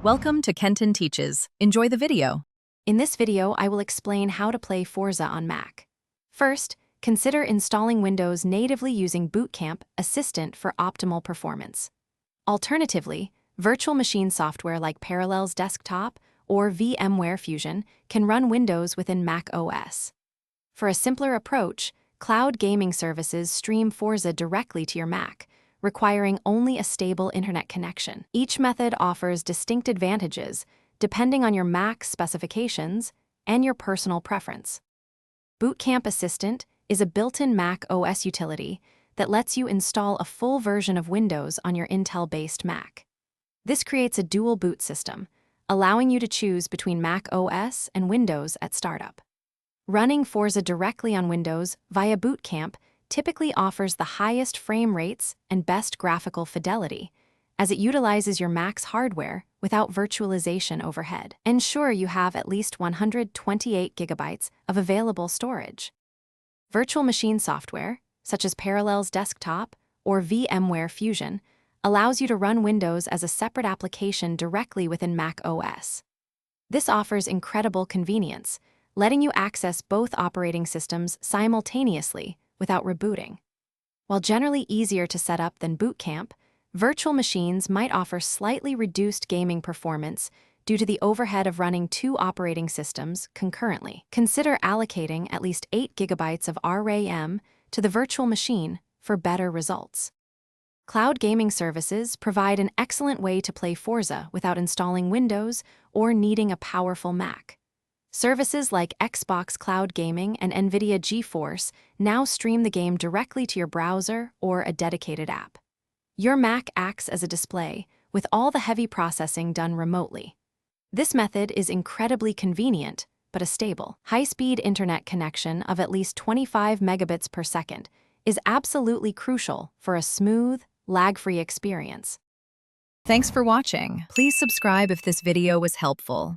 Welcome to Kenton Teaches. Enjoy the video. In this video, I will explain how to play Forza on Mac. First, consider installing Windows natively using Boot Camp Assistant for optimal performance. Alternatively, virtual machine software like Parallels Desktop or VMware Fusion can run Windows within Mac OS. For a simpler approach, cloud gaming services stream Forza directly to your Mac, requiring only a stable internet connection. Each method offers distinct advantages depending on your Mac's specifications and your personal preference. Boot Camp Assistant is a built-in Mac OS utility that lets you install a full version of Windows on your Intel-based Mac. This creates a dual boot system, allowing you to choose between Mac OS and Windows at startup. Running Forza directly on Windows via Boot Camp typically offers the highest frame rates and best graphical fidelity, as it utilizes your Mac's hardware without virtualization overhead. Ensure you have at least 128 gigabytes of available storage. Virtual machine software, such as Parallels Desktop or VMware Fusion, allows you to run Windows as a separate application directly within Mac OS. This offers incredible convenience, letting you access both operating systems simultaneously without rebooting. While generally easier to set up than Boot Camp, virtual machines might offer slightly reduced gaming performance due to the overhead of running two operating systems concurrently. Consider allocating at least 8 gigabytes of RAM to the virtual machine for better results. Cloud gaming services provide an excellent way to play Forza without installing Windows or needing a powerful Mac. Services like Xbox Cloud Gaming and NVIDIA GeForce now stream the game directly to your browser or a dedicated app. Your Mac acts as a display, with all the heavy processing done remotely. This method is incredibly convenient, but a stable, high-speed internet connection of at least 25 megabits per second is absolutely crucial for a smooth, lag-free experience. Thanks for watching. Please subscribe if this video was helpful.